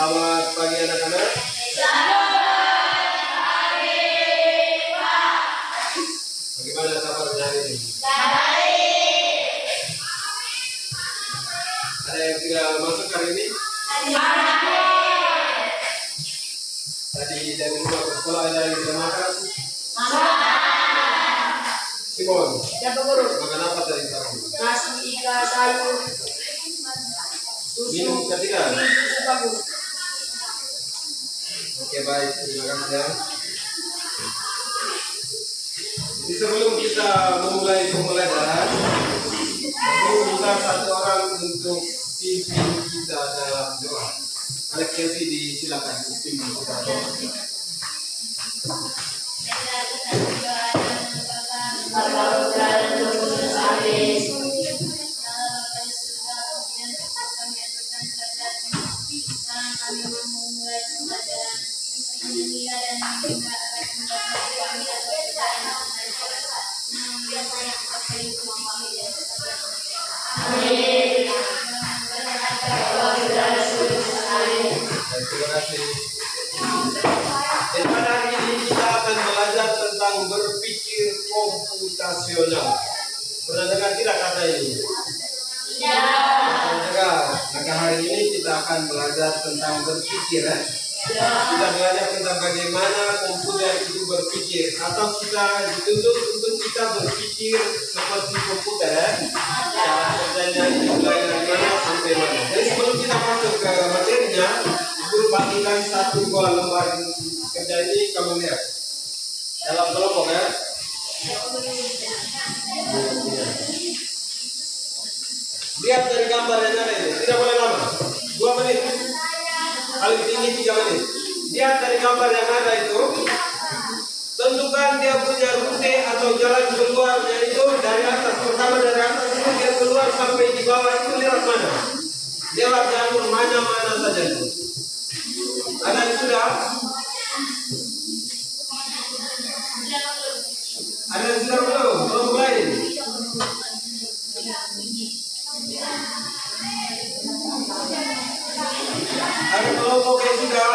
Selamat pagi anak-anak. Bagaimana kabar hari ini? Ada yang tidak masuk hari ini? Tadi dari rumah ke sekolah ada yang tidak makan? Simon, makan apa tadi pagi? Nasi, ikan, sayur, susu, Minum ketiga? susu kamu. Oke, baik, terima kasih ya. Jadi sebelum kita memulai pembelajaran, aku minta satu orang untuk pimpin kita dalam doa. Anak Kelvin disilakan pimpin kita doa. Terima kasih. Dan pada hari ini kita akan belajar tentang berpikir komputasional. Pernah dengar tidak kata ini? Pernah dengar. Maka hari ini kita akan belajar tentang berpikir. Kita belajar tentang bagaimana komputer itu berpikir, atau kita dituntut untuk kita berpikir seperti komputer. Cara kerjanya itu mulai dari mana sampai mana. Jadi sebelum kita masuk ke materinya, guru bagikan satu buah lembar kerja ini, kamu lihat dalam kelompok ya. Lihat dari gambar yang ada ini, tidak boleh lama, 2 menit, paling tinggi 3 menit. Lihat dari gambar yang ada itu, tentukan dia punya rute atau jalan keluarnya itu dari atas. Pertama dari atas itu dia keluar sampai di bawah itu lewat mana? Lewat jalur mana-mana saja itu. Ada yang sudah? Ada yang sudah belum? Belum mulai? Ada kelompok yang sudah?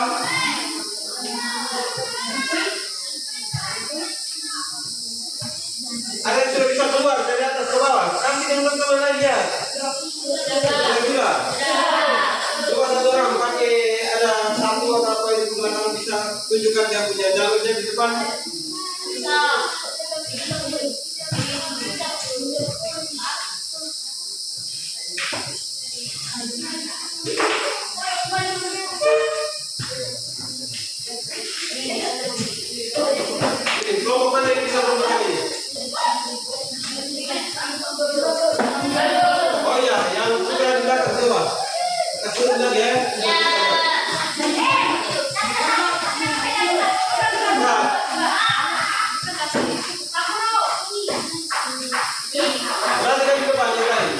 Ada yang sudah bisa keluar dari atas ke bawah? Kasih teman-teman lagi ya? Sudah? Coba satu orang pakai ada satu atau apa yang di belakang bisa tunjukkan dia punya jalurnya di depan. Ini kelompok mana yang bisa tunjukkan ini? Oh ya, yang sudah di belakang coba. Kasih lagi ya. Perhatikan ke depan yang lain.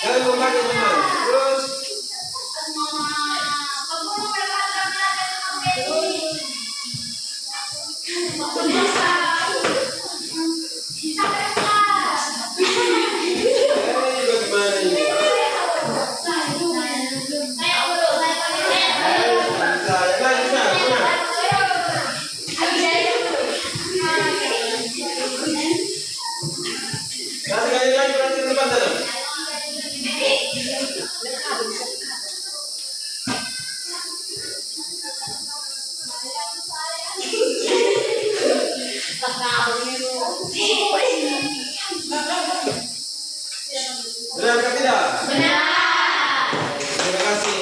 Jangan memakai teman. Terus. Ini bagaimana ini? Benar atau tidak? Benar. Terima kasih.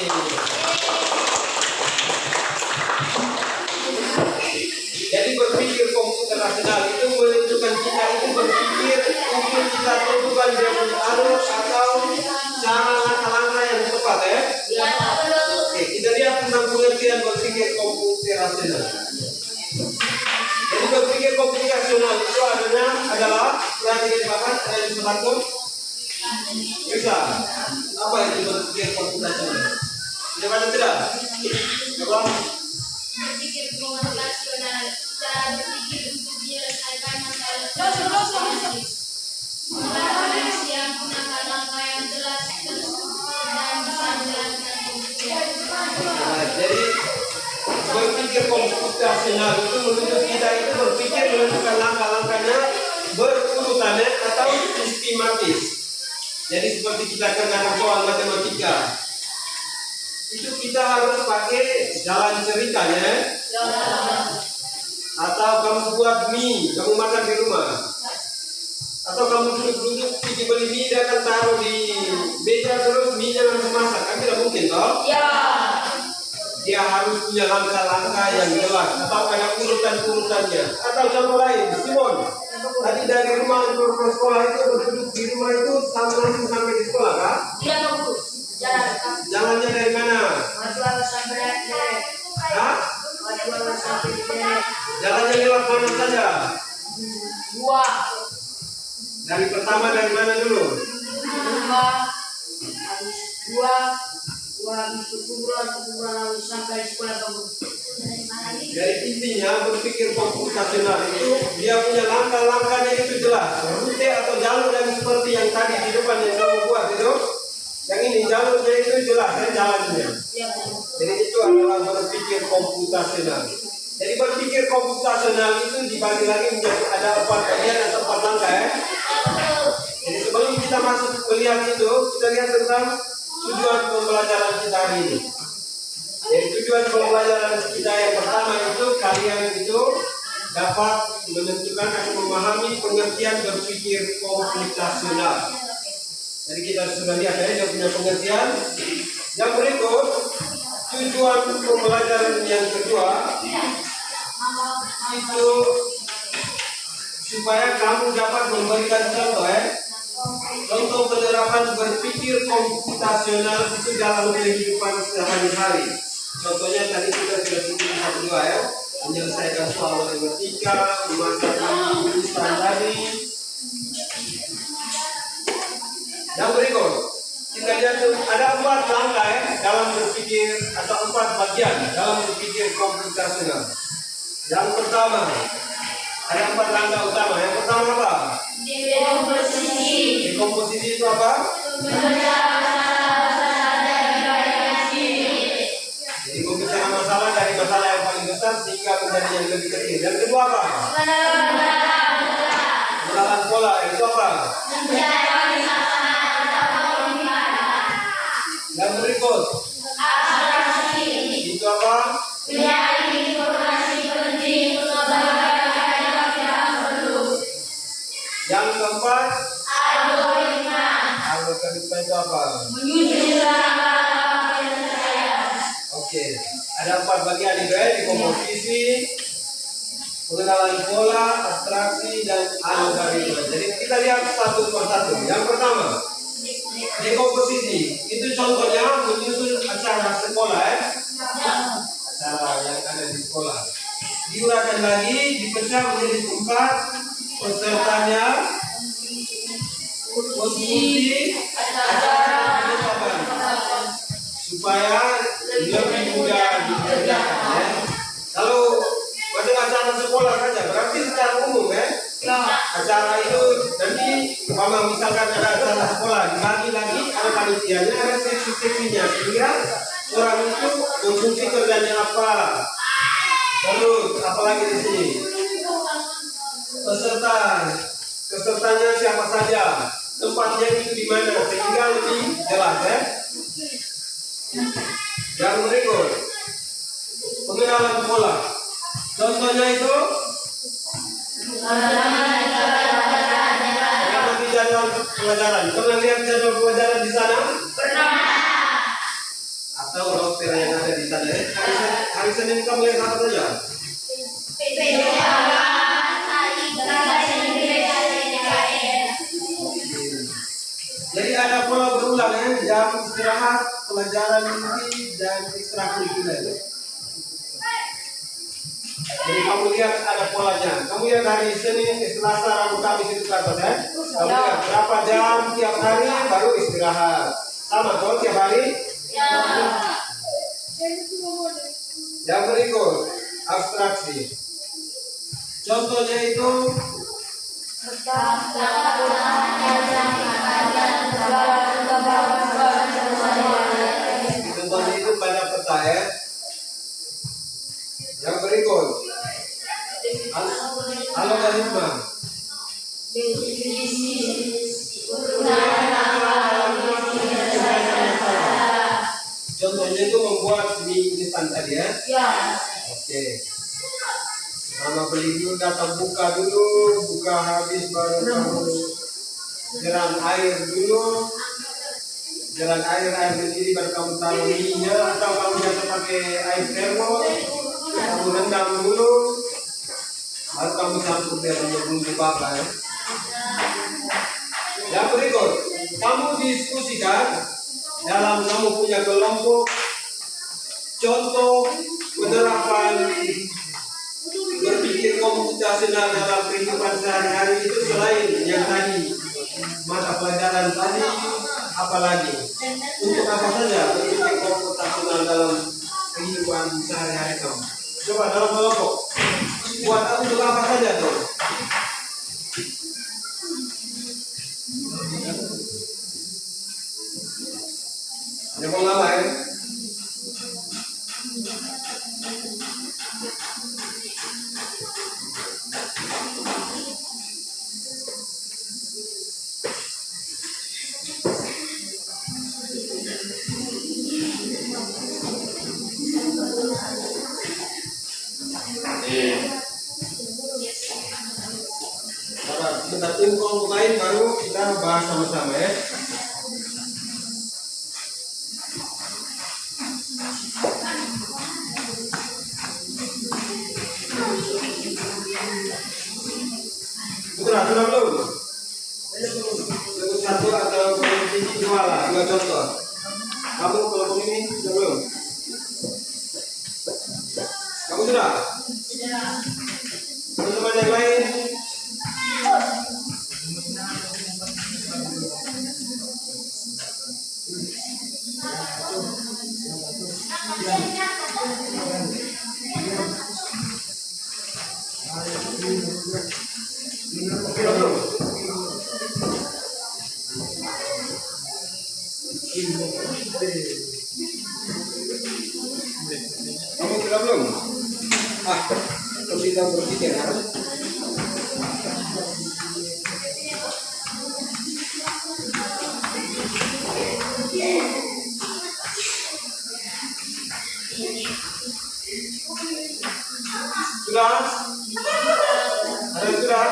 Jadi berpikir komputasional itu menunjukkan kita itu berpikir untuk kita tentukan dia punya arus atau cara langkah-langkah yang tepat ya. Oke, kita lihat tentang pengertian berpikir komputasional. Jadi berpikir komputasional itu adalah perhatikan bahan ada yang bisa lakukan. Bisa. Apa itu berpikir komputasional? Sudah baca tidak? Coba. Berpikir komputasional, cara berpikir untuk menyelesaikan masalah sistematis. Manusia menggunakan langkah yang jelas dan bisa menjalankan komputer. Nah, jadi berpikir komputasional itu menuntut kita itu berpikir menentukan langkah-langkahnya berurutannya atau sistematis. Jadi seperti kita kerjakan soal matematika, itu kita harus pakai jalan ceritanya. Atau kamu buat mie, kamu makan di rumah. Atau kamu duduk-duduk pergi beli mie dan akan taruh di meja terus mie-nya langsung masak. Kan tidak mungkin toh? Ya. Dia harus punya langkah-langkah yang jelas atau ada urutan-urutannya. Atau contoh lain, Simon, tadi dari rumah ke sekolah itu berduduk di rumah itu langsung sampai di sekolah kah? Iya, Pak Guru. Jalan. Jalannya dari mana? Maju sampai deret. Hah? Maju sampai deret. Jalannya lewat mana saja? Dua. Dari pertama dari mana dulu? Rumah. Habis dua habis kuburan lalu sampai sekolah, Pak Guru. Jadi intinya berpikir komputasional itu dia punya langkah-langkahnya itu jelas. Rute atau jalur yang seperti yang tadi di depan yang kamu buat itu, yang ini jalurnya itu jelas ya jalannya. Iya, Pak Guru. Jadi itu adalah berpikir komputasional. Jadi berpikir komputasional itu dibagi lagi menjadi ada 4 bagian atau 4 langkah ya. Jadi sebelum kita masuk melihat itu, kita lihat tentang tujuan pembelajaran kita hari ini. Jadi tujuan pembelajaran kita yang pertama itu kalian itu dapat menentukan atau memahami pengertian berpikir komputasional. Jadi kita sudah lihat ya dia punya pengertian. Yang berikut tujuan pembelajaran yang kedua itu supaya kamu dapat memberikan contoh ya. Contoh penerapan berpikir komputasional itu dalam kehidupan sehari-hari. Contohnya tadi kita sudah sebut 1, 2 ya, menyelesaikan soal matematika, memasak mie instan tadi. Yang berikut kita lihat ada 4 langkah ya, dalam berpikir atau 4 bagian dalam berpikir komputasional. Yang pertama ada 4 langkah utama. Yang pertama apa? Dekomposisi. Dekomposisi itu apa? Jadi memecah masalah dari masalah yang paling besar sehingga menjadi yang lebih kecil. Yang kedua apa? Pengenalan pola. Itu apa? Yang berikut itu apa? Yang keempat algoritma itu apa? Oke, ada 4 bagian itu ya, dekomposisi, pengenalan pola, abstraksi, dan algoritma. Jadi kita lihat satu persatu. Yang pertama, dekomposisi. Itu contohnya menyusun acara sekolah ya. Acara yang ada di sekolah. Diuraikan lagi, dipecah menjadi 4, pesertanya, posisi, acara, penetapan. Supaya lebih mudah dikerjakan ya. Kalau macam acara sekolah saja berarti secara umum ya. Acara itu nanti misalkan ada acara sekolah dibagi lagi ada panitianya ada seksi-seksinya sehingga orang itu konsumsi kerjanya apa. Terus apalagi di sini pesertanya siapa saja, tempatnya itu di mana sehingga lebih jelas ya. Yang berikut pengenalan pola. Contohnya itu mengamati jadwal pelajaran. Pernah lihat jadwal pelajaran di sana? Pernah. Atau roster yang ada di sana? Hari Senin kamu lihat apa saja? Jadi ada pola berulang ya, jam istirahat, pelajaran inti dan ekstrakurikuler. Jadi kamu lihat ada polanya. Kamu lihat hari Senin, Selasa, Rabu, Kamis itu berapa ya? Kamu lihat berapa jam tiap hari baru istirahat. Sama toh tiap hari? Ya. Yang berikut abstraksi. Contohnya itu contohnya itu pada peta ya. Yang berikut, halo Karisma. Contohnya itu membuat mie instan tadi ya. Ya. Oke. Sama beli dulu, datang buka dulu, buka habis baru kamu jeram air dulu, jeram air mendidih baru kamu taruh mie-nya, atau kamu biasa pakai air termos, kamu rendam dulu, baru kamu campur dia punya bumbu baka ya. Yang berikut, kamu diskusikan dalam kamu punya kelompok contoh penerapan berpikir komputasional dalam kehidupan sehari-hari itu selain yang tadi mata pelajaran tadi, apalagi untuk apa saja berpikir komputasional dalam kehidupan sehari-hari kamu. Coba dalam kelompok buat untuk apa saja tuh? Ada pengalaman ya? Sebentar tunggu kelompok lain baru kita bahas sama-sama ya. Sudah belum? Belum satu atau kelompok dua lah, dua contoh. Kamu kelompok ini sudah belum? Kamu sudah? Teman-teman yang lain? Kamu sudah belum? Terus kita berpikir ya. Sudah? Ada yang sudah?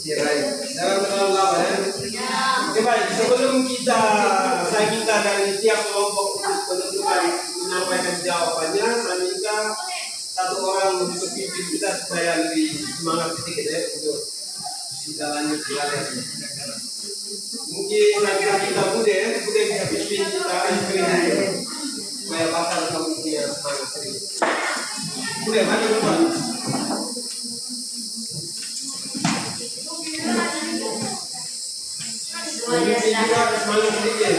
Kirain. Jangan terlalu lama ya. Oke baik, sebelum kita dari tiap kelompok menentukan menyampaikan jawabannya, saya minta satu orang untuk pimpin kita supaya lebih semangat sedikit ya untuk kita lanjut belajar. Mungkin nanti kita bude bisa pimpin kita supaya pasal kamu punya semangat sedikit. Bude, mari teman. Mungkin juga semangat sedikit.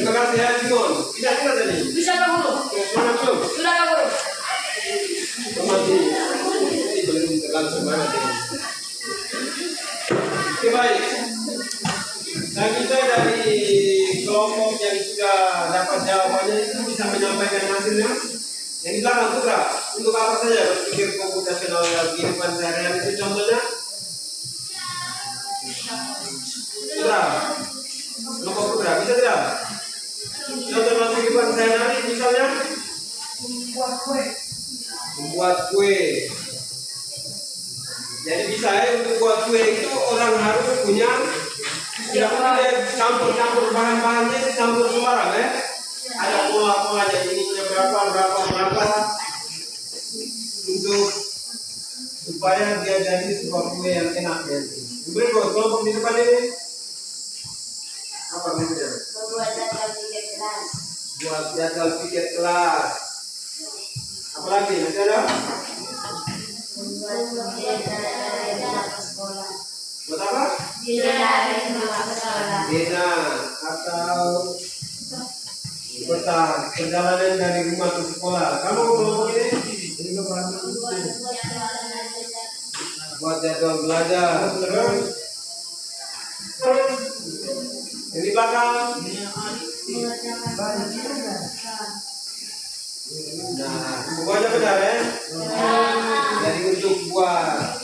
Terima kasih ya Simon. Bisa tidak tadi? Bisa Pak Guru. Semangat belum? Sudah Pak Guru. Masih ini belum terlalu semangat ini. Oke baik. Nah kita dari kelompok yang sudah dapat jawabannya itu bisa menyampaikan hasilnya. Yang di belakang Putra, untuk apa saja berpikir komputasional dalam kehidupan sehari-hari itu contohnya? Putra, kelompok Putra bisa tidak? Contoh dalam kehidupan sehari-hari misalnya membuat kue. Jadi bisa ya untuk buat kue itu orang harus punya tidak boleh campur bahan-bahannya campur sembarang ya. Ada pola-polanya ininya berapa untuk supaya dia jadi sebuah kue yang enak nanti. Berikut kelompok di depan ini Apa namanya? Membuat jadwal tiket kelas. Buat jadwal tiket kelas. Apalagi masih ada? Membuat agenda sekolah. Buat apa? Agenda sekolah. Dena atau kota perjalanan dari rumah ke sekolah. Kamu mau ini juga buat jadwal belajar. Terus ini belakang. Nah, semuanya benar ya. Jadi untuk buat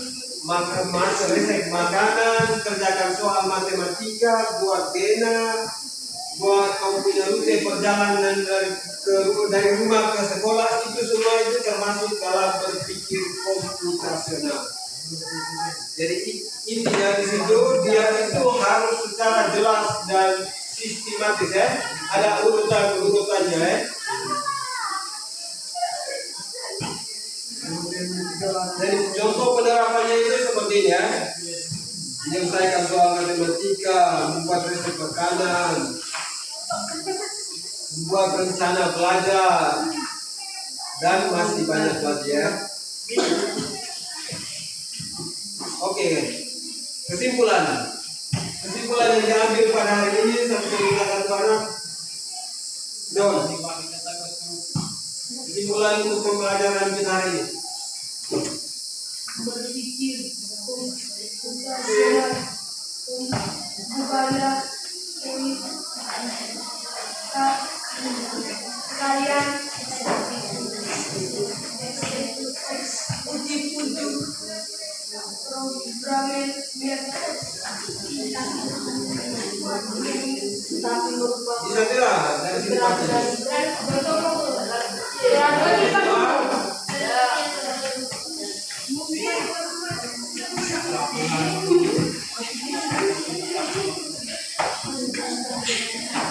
makanan, kerjakan soal matematika, buat dena, buat kamu punya rute perjalanan dari rumah ke sekolah, itu semua itu termasuk dalam berpikir komputasional. Jadi intinya di situ dia itu harus secara jelas dan sistematis ya, ada urutannya ya. Jadi contoh penerapannya itu seperti ini ya. Menyelesaikan soal matematika, membuat resep makanan, membuat rencana belajar, dan masih banyak lagi ya. Oke, kesimpulan yang diambil pada hari ini sampai kita akan kesimpulan untuk pembelajaran kita hari ini. Berpikir komputasional kepada kalian uji programmer tapi merupakan Bisa tidak dari sini Pak?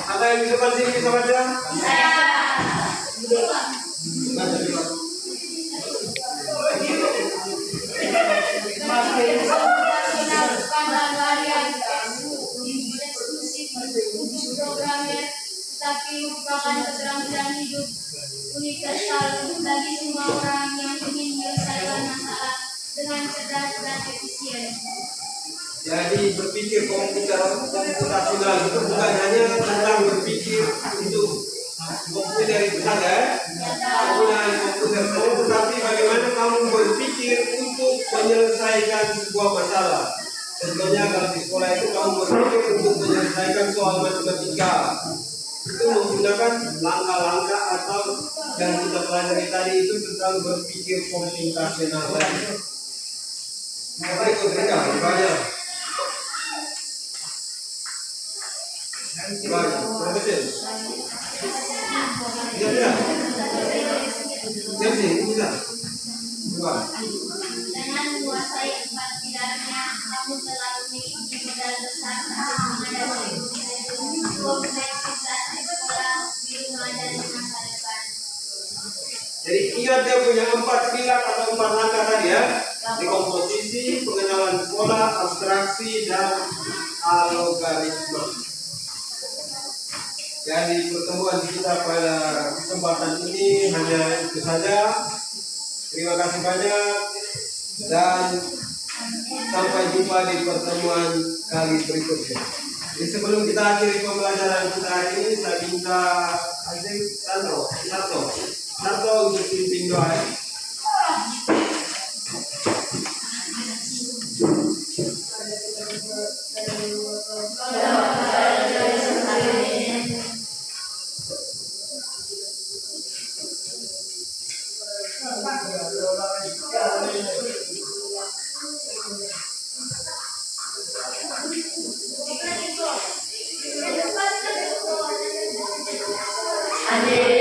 Ada yang di depan sini bisa baca? Baca di bawah. tapi merupakan keterampilan hidup universal bagi semua orang yang ingin menyelesaikan masalah dengan cerdas dan efisien. Jadi berpikir komputasional itu bukan hanya tentang berpikir untuk komputer itu saja, penggunaan komputer saja, tetapi bagaimana kamu berpikir untuk menyelesaikan sebuah masalah. Contohnya kalau di sekolah itu kamu berpikir untuk menyelesaikan soal matematika, itu menggunakan langkah-langkah atau yang kita pelajari tadi itu tentang berpikir komputasional tadi. Berikut mereka banyak. Profesor. Iya. Jadi bisa. Dua. Dengan menguasai 4 pilarnya, kamu telah memiliki modal besar untuk menghadapi kompleksitas sekolah di rumah dan di masa depan. Jadi ingat dia punya 4 pilar atau 4 langkah tadi ya. Dekomposisi, pengenalan pola, abstraksi, dan algoritma. Jadi pertemuan kita pada kesempatan ini hanya itu saja. Terima kasih banyak dan sampai jumpa di pertemuan kali berikutnya. Jadi sebelum kita akhiri pembelajaran kita hari ini, saya minta Aziz Sarto untuk pimpin doa. Amin.